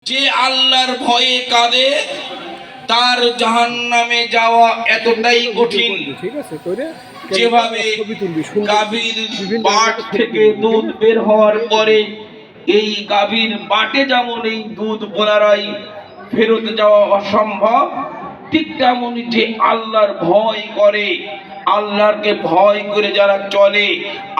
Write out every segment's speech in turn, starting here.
যে আল্লাহর ভয়ে কাঁদে তার জাহান্নামে যাওয়া এতটাই কঠিন। যেভাবে গাভীর বাট থেকে দুধ বের হওয়ার পরে এই গাভীর বাটে যেমন এই দুধ পুনরায় ফেরত যাওয়া অসম্ভব, ঠিক তেমনই যে আল্লাহর ভয় করে, আল্লাহকে ভয় করে যারা চলে,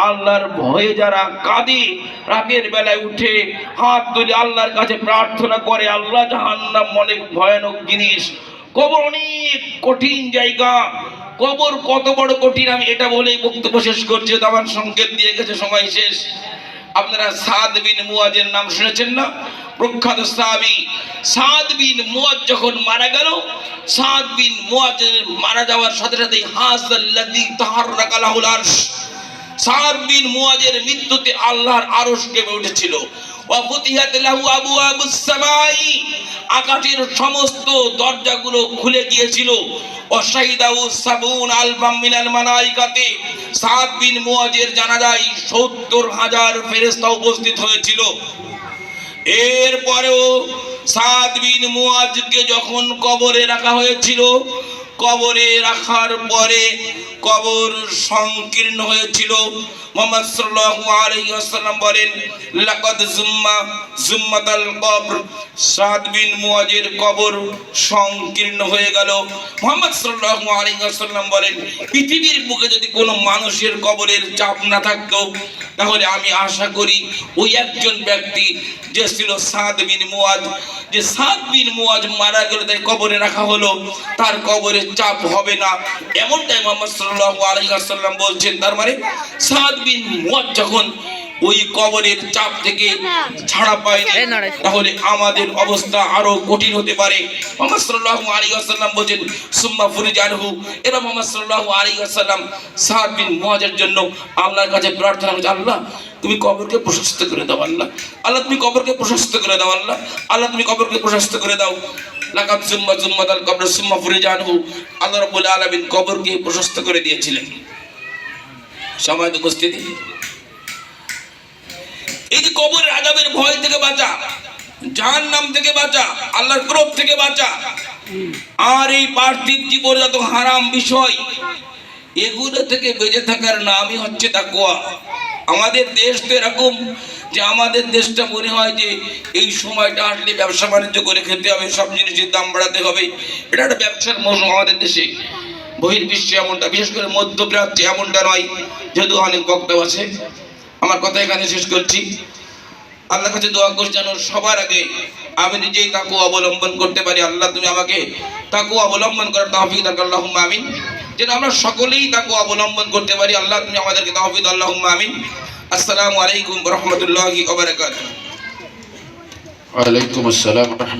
আল্লাহর ভয়ে যারা কাঁদে, রাতের বেলায় উঠে হাত তুলে আল্লাহর কাছে প্রার্থনা করে, আল্লাহ জাহান্নাম অনেক ভয়ানক জিনিস, কবর অনেক কঠিন জায়গা। কবর কত বড় কঠিন আমি এটা বলেই বক্তব্য শেষ করছি, আমার সংকেত দিয়ে গেছে, সময় শেষ। আপনারা সাদ বিন মুয়াজের নাম শুনেছেন না? প্রখ্যাত সাহাবী সাদ বিন মুয়াজ যখন মারা গেল, সাদ বিন মুয়াজের মারা যাওয়ার সাথে সাথে হাসাল্লাযী তাহাররাকা লাহুল আরশ, সাদ বিন মুয়াজের মৃত্যুতে আল্লাহর আরশ কেঁপে উঠেছিল। ওয়া ফুতিহাত লাহু আবওয়াবুস সামাই, আকাশের সমস্ত দরজাগুলো খুলে গিয়েছিল। ওয়া শাহিদাহু সাবুন আলফাম মিনাল মালাইকাতি, সাদ বিন মুয়াজের জানাজায় ৭০,০০০ ফেরেশতা উপস্থিত হয়েছিল। এরপরেও সাদ বিন মুয়াজকে যখন কবরে রাখা হয়েছিল, কবরে রাখার পরে কবর সংকীর্ণ হয়েছিল। মুহাম্মদ সাল্লাল্লাহু আলাইহি ওয়াসাল্লাম বলেন, লাকাদ জুম্মাতাল কবর, সাদ বিন মুয়াজের কবর সংকীর্ণ হয়ে গেল। মুহাম্মদ সাল্লাল্লাহু আলাইহি ওয়াসাল্লাম বলেন, পৃথিবীর বুকে যদি কোনো মানুষের কবরের চাপ না থাকতো, তাহলে আমি আশা করি ওই একজন ব্যক্তি যে ছিল সাদ বিন মুয়াজ, যে সাদ বিন মুয়াজ মারা গেল তাই কবরে রাখা হলো, তার কবরের চাপ হবে না, এমনটাই মুহাম্মদ সাল্লাল্লাহু আলাইহি ওয়াসাল্লাম বলছেন। তার মানে সাদ বিন মুয়াজ যখন ওই কবরের চাপ থেকে ছাড়া পায়, তাহলে আমাদের অবস্থা আরো কঠিন হতে পারে। মুহাম্মদ সাল্লাল্লাহু আলাইহি ওয়াসাল্লাম বলেন, সুম্মা ফুরিজা আনহু, এবার মুহাম্মদ সাল্লাল্লাহু আলাইহি ওয়াসাল্লাম সাদ বিন মুয়াজের জন্য আল্লাহর কাছে প্রার্থনা করেন, আল্লাহ তুমি কবরকে প্রশস্ত করে দাও, আল্লাহ আল্লাহ তুমি কবরকে প্রশস্ত করে দাও, আল্লাহ আল্লাহ তুমি কবরকে প্রশস্ত করে দাও। লাকাদ জুম্মাতাল কবর সুম্মা ফুরিজা আনহু, আল্লাহ রাব্বুল আলামিন কবরকে প্রশস্ত করে দিয়েছিলেন। সম্মানিত উপস্থিতি, এই যে কবরের আযাবের ভয় থেকে বাঁচা, জাহান্নাম থেকে বাঁচা, আল্লাহর ক্রোধ থেকে বাঁচা, আর এই পার্থিব জীবনের যত হারাম বিষয়, এগুলো থেকে বেঁচে থাকার নামই হচ্ছে তাকওয়া। আমাদের দেশ তো এরকম যে আমাদের দেশটা মনে হয় যে এই সময়টা আসলে ব্যবসা বাণিজ্য করে খেতে হবে, সব জিনিসের দাম বাড়াতে হবে, এটা একটা ব্যবসার মৌসুম আমাদের দেশে। বহির্বিশ্বে এমনটা, বিশেষ করে মধ্যপ্রাচ্যে এমনটা নয়, যেহেতু অনেক বক্তব্য আছে। আমার কথা এখানে শেষ করছি। আল্লাহর কাছে দোয়া করছি যেন সবার আগে আমি নিজেই তাকওয়া অবলম্বন করতে পারি। আল্লাহ তুমি আমাকে তাকওয়া অবলম্বন করার তৌফিক দান করো, আল্লাহুম্মা আমিন। যেন আমরা সকলেই তাকওয়া অবলম্বন করতে পারি, আল্লাহ তুমি আমাদেরকে তৌফিক দাও, আল্লাহুম্মা আমিন। আসসালামু আলাইকুম ওয়া রাহমাতুল্লাহি ওয়া বারাকাতুহু। ওয়া আলাইকুম আসসালাম।